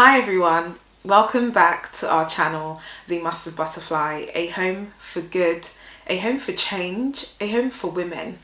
Hi everyone, welcome back to our channel, The Mustard Butterfly, a home for good, a home for change, a home for women.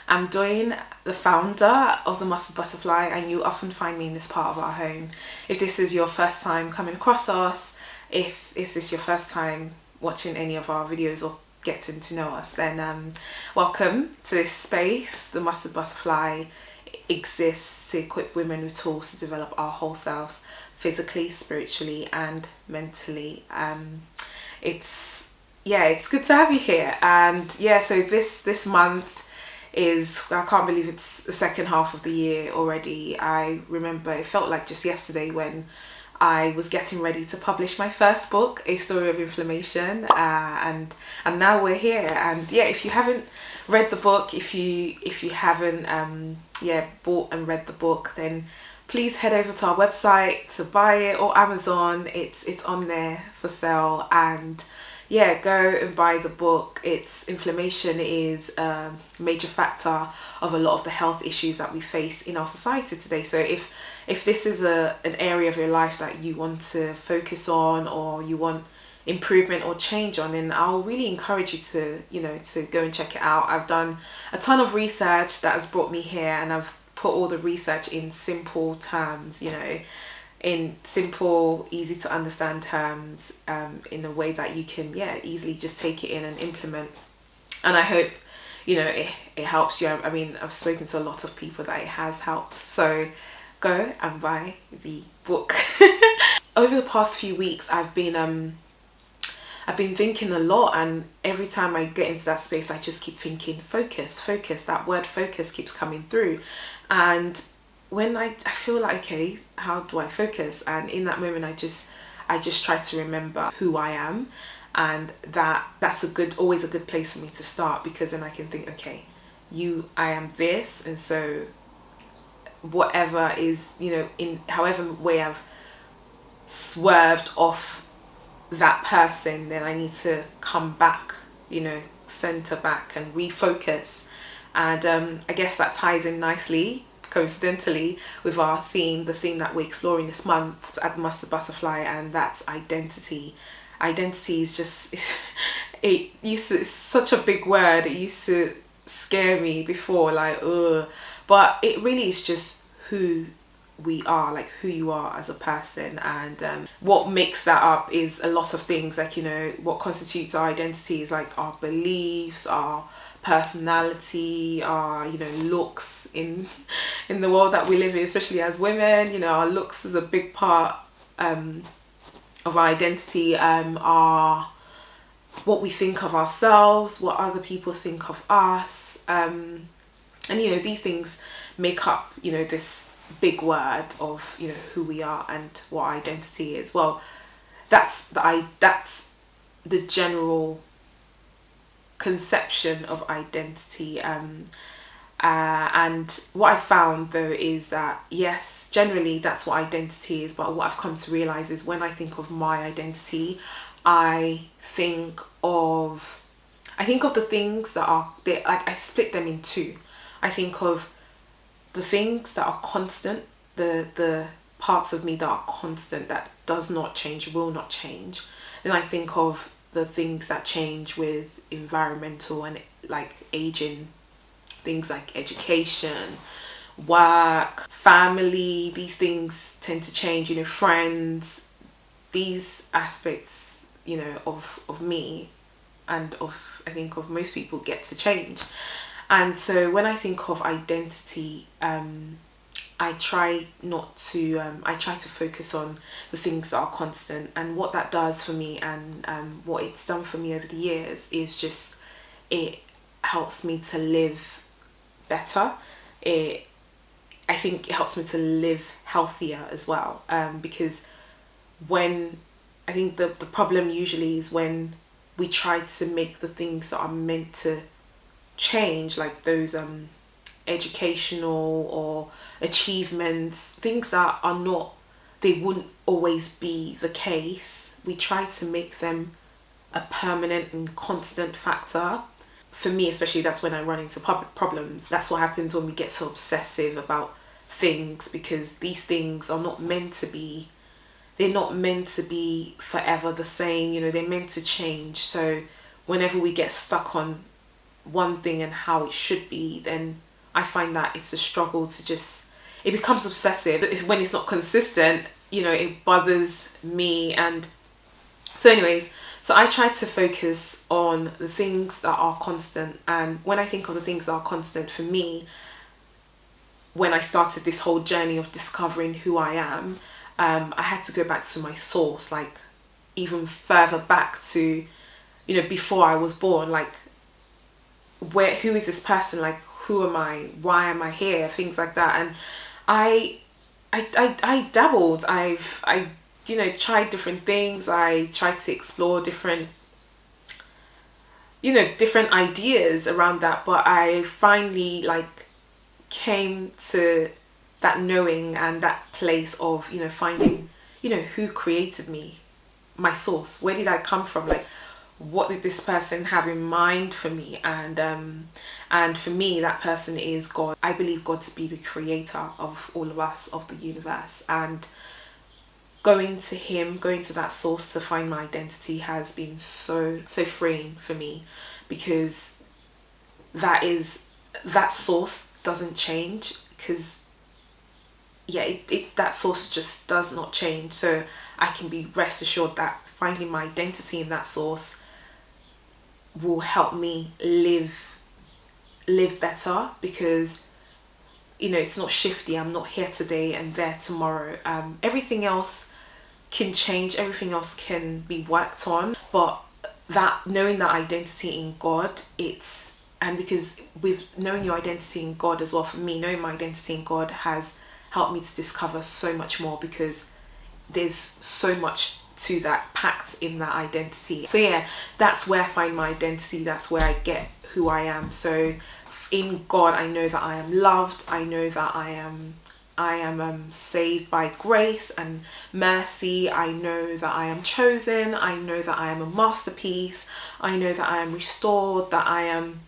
I'm Doyne, the founder of the Mustard Butterfly, and you often find me in this part of our home. If this is your first time coming across us, if this is your first time watching any of our videos or getting to know us, then welcome to this space. The Mustard Butterfly exists to equip women with tools to develop our whole selves, physically, spiritually, and mentally. It's good to have you here, and so this month is, I can't believe it's the second half of the year already. I remember it felt like just yesterday when I was getting ready to publish my first book, A Story of Inflammation, and now we're here. And if you haven't read the book, if you haven't bought and read the book, then please head over to our website to buy it, or Amazon. It's on there for sale, and go and buy the book. Inflammation is a major factor of a lot of the health issues that we face in our society today. So if this is an area of your life that you want to focus on, or you want improvement or change on, then I'll really encourage you to go and check it out. I've done a ton of research that has brought me here, and I've put all the research in simple terms, in simple, easy to understand terms, in a way that you can easily just take it in and implement. And I hope it helps you. I mean, I've spoken to a lot of people that it has helped, so go and buy the book. Over the past few weeks, I've been thinking a lot, and every time I get into that space, I just keep thinking focus. That word focus keeps coming through, and when I feel like, okay, how do I focus? And in that moment, I just try to remember who I am, and that's always a good place for me to start, because then I can think, okay, I am this, and so whatever is, in however way I've swerved off that person, then I need to come back, center back and refocus. And I guess that ties in nicely, coincidentally, with our theme, the theme that we're exploring this month at the Mustard Butterfly, and that's identity. Identity is just it's such a big word. It used to scare me before, like, ugh. But it really is just who we are, like who you are as a person. And what makes that up is a lot of things, like, what constitutes our identity is like our beliefs, our personality, our looks in the world that we live in, especially as women. Our looks is a big part of our identity. Our what we think of ourselves, what other people think of us, and these things make up this big word of who we are and what our identity is. Well, that's the general conception of identity, and what I found though is that yes, generally that's what identity is, but what I've come to realize is when I think of my identity, I think of the things that are there. Like, I split them in two. I think of the things that are constant, the parts of me that are constant, that does not change, will not change. Then I think of the things that change with environmental and like aging, things like education, work, family. These things tend to change, friends. These aspects of me and of, I think, of most people get to change. And so when I think of identity, I try to focus on the things that are constant. And what that does for me, and what it's done for me over the years, is just, it helps me to live better. I think it helps me to live healthier as well, because when I think the problem usually is when we try to make the things that are meant to change, like those educational or achievements, things that are not, they wouldn't always be the case, we try to make them a permanent and constant factor. For me especially, that's when I run into problems. That's what happens when we get so obsessive about things, because these things are not meant to be, they're not meant to be forever the same, you know, they're meant to change. So whenever we get stuck on one thing and how it should be, then I find that it's a struggle to just, it becomes obsessive. When it's not consistent, you know, it bothers me. And so anyways, so I try to focus on the things that are constant. And when I think of the things that are constant for me, when I started this whole journey of discovering who I am, I had to go back to my source, like even further back to, you know, before I was born. Like, who is this person? Like, who am I? Why am I here? Things like that. And I dabbled. I you know, tried different things. I tried to explore different, you know, different ideas around that. But I finally like came to that knowing and that place of, you know, finding, you know, who created me, my source. Where did I come from? Like, what did this person have in mind for me? And for me, that person is God. I believe God to be the creator of all of us, of the universe. And going to him, going to that source to find my identity has been so freeing for me, because that source doesn't change. Because yeah, that source just does not change. So I can be rest assured that finding my identity in that source will help me live better, because, you know, it's not shifty. I'm not here today and there tomorrow. Everything else can change, everything else can be worked on, but that knowing that identity in God, and because with knowing your identity in God as well, for me, knowing my identity in God has helped me to discover so much more, because there's so much to that packed in that identity. So yeah, that's where I find my identity. That's where I get who I am. So in God, I know that I am loved. I know that I am saved by grace and mercy. I know that I am chosen. I know that I am a masterpiece. I know that I am restored, that I'm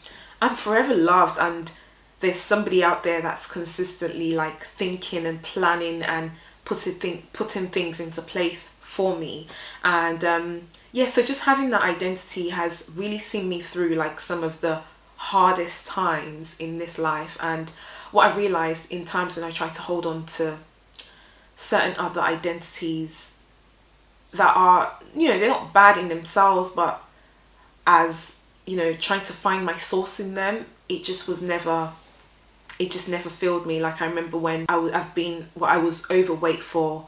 forever loved. And there's somebody out there that's consistently like thinking and planning and putting things into place for me. And yeah, so just having that identity has really seen me through like some of the hardest times in this life. And what I realized in times when I try to hold on to certain other identities that are, you know, they're not bad in themselves, but as, you know, trying to find my source in them, it just never filled me. Like, I remember when I was overweight for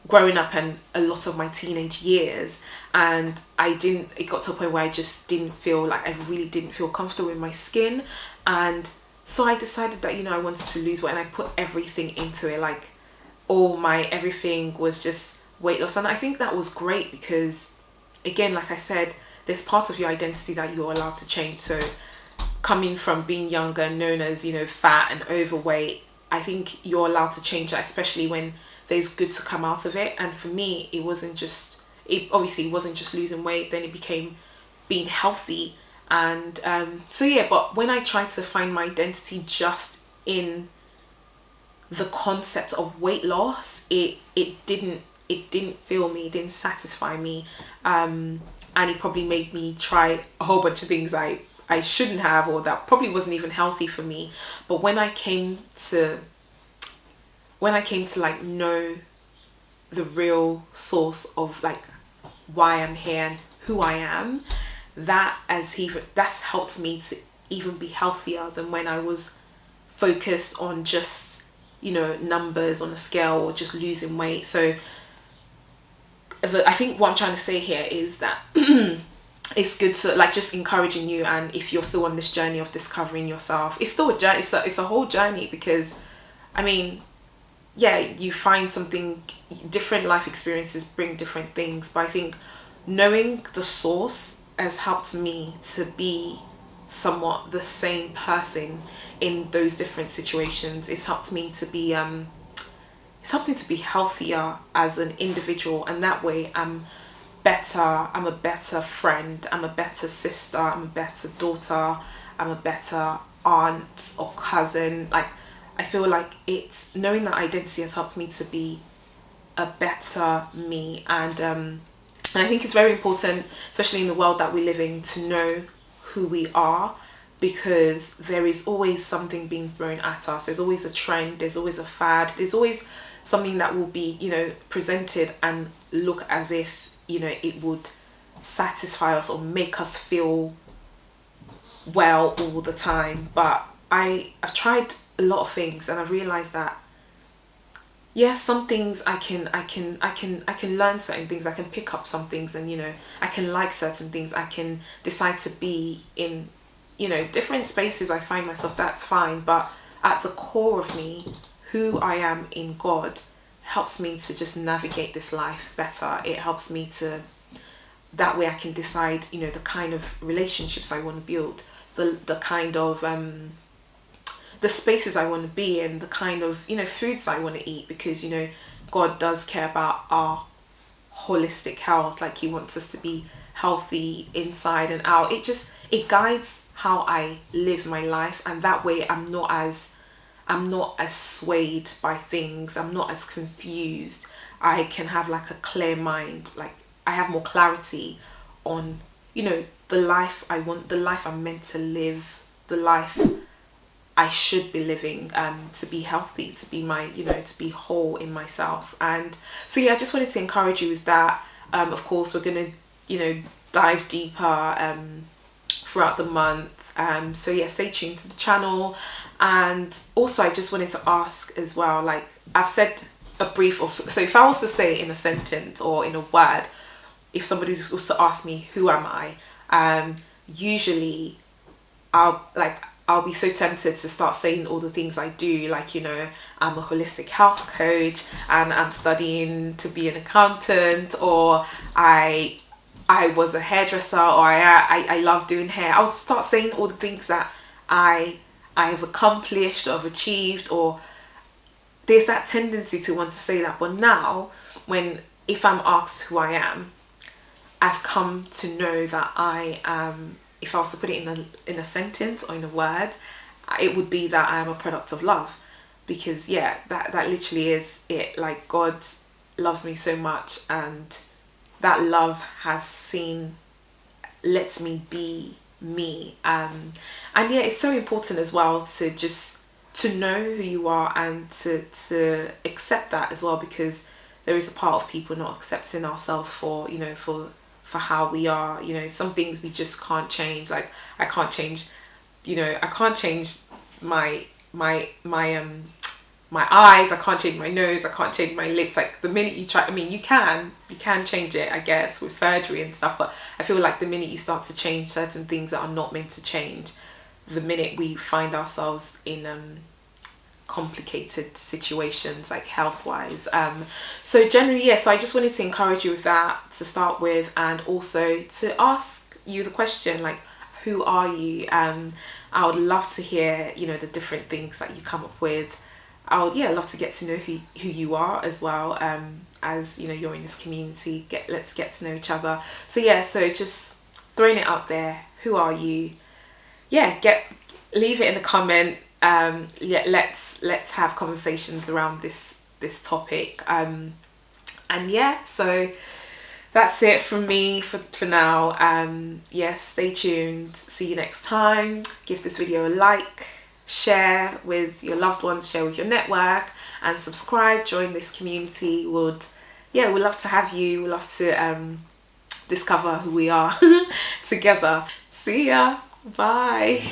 growing up and a lot of my teenage years, and it got to a point where I just didn't feel like, I really didn't feel comfortable in my skin. And so I decided that, you know, I wanted to lose weight, and I put everything into it. Like, everything was just weight loss. And I think that was great, because again, like I said, there's part of your identity that you're allowed to change. So coming from being younger, known as, you know, fat and overweight, I think you're allowed to change that, especially when there's good to come out of it. And for me, it wasn't just losing weight, then it became being healthy. And so yeah, but when I tried to find my identity just in the concept of weight loss, it didn't fill me, it didn't satisfy me, and it probably made me try a whole bunch of things I shouldn't have, or that probably wasn't even healthy for me. But when I came to like know the real source of like why I'm here and who I am, that's helped me to even be healthier than when I was focused on just, you know, numbers on a scale or just losing weight. So I think what I'm trying to say here is that it's good to like just encouraging you, and if you're still on this journey of discovering yourself, it's still a journey. It's a whole journey, because I mean, yeah, you find something different. Life experiences bring different things, but I think knowing the source has helped me to be somewhat the same person in those different situations. It's helped me to be healthier as an individual, and that way I'm a better friend, I'm a better sister, I'm a better daughter, I'm a better aunt or cousin. Like, I feel like it's knowing that identity has helped me to be a better me. And I think it's very important, especially in the world that we live in, to know who we are, because there is always something being thrown at us. There's always a trend, there's always a fad, there's always something that will be, presented and look as if, it would satisfy us or make us feel well all the time. But I've tried a lot of things, and I've realized that yes, some things I can learn certain things, I can pick up some things, and I can like certain things, I can decide to be in different spaces I find myself, that's fine. But at the core of me, who I am in God helps me to just navigate this life better. It helps me to, that way I can decide, the kind of relationships I want to build, the kind of the spaces I want to be in, the kind of foods I want to eat, because God does care about our holistic health. Like, he wants us to be healthy inside and out. It guides how I live my life, and that way I'm not as swayed by things, I'm not as confused. I can have like a clear mind, like I have more clarity on the life I want, the life I'm meant to live, the life I should be living, to be healthy, to be to be whole in myself. And so yeah, I just wanted to encourage you with that. Of course, we're gonna dive deeper throughout the month. So yeah, stay tuned to the channel. And also, I just wanted to ask as well, like I've said a brief so if I was to say in a sentence or in a word, if somebody was to ask me who am I, usually I'll be so tempted to start saying all the things I do, like I'm a holistic health coach and I'm studying to be an accountant, or I was a hairdresser, or I love doing hair. I'll start saying all the things that I've accomplished or have achieved, or there's that tendency to want to say that. But now, if I'm asked who I am, I've come to know that I am, if I was to put it in a sentence or in a word, it would be that I am a product of love. Because yeah, that literally is it. Like, God loves me so much, and that love lets me be me. And yeah, it's so important as well to know who you are, and to accept that as well, because there is a part of people not accepting ourselves for how we are. Some things we just can't change. Like, I can't change my eyes, I can't change my nose, I can't change my lips. Like, the minute you try, you can change it, I guess, with surgery and stuff, but I feel like the minute you start to change certain things that are not meant to change, the minute we find ourselves in complicated situations, like health-wise. So generally, yeah, so I just wanted to encourage you with that to start with, and also to ask you the question, like, who are you? I would love to hear the different things that you come up with. I would love to get to know who you are as well, as you're in this community. Let's get to know each other. So yeah, so just throwing it out there, who are you? Yeah, leave it in the comment. Let's have conversations around this topic. And yeah, so that's it from me for now. Yes, stay tuned. See you next time. Give this video a like, share with your loved ones, share with your network, and subscribe. Join this community. We'd love to have you. We'd love to discover who we are together. See ya. Bye.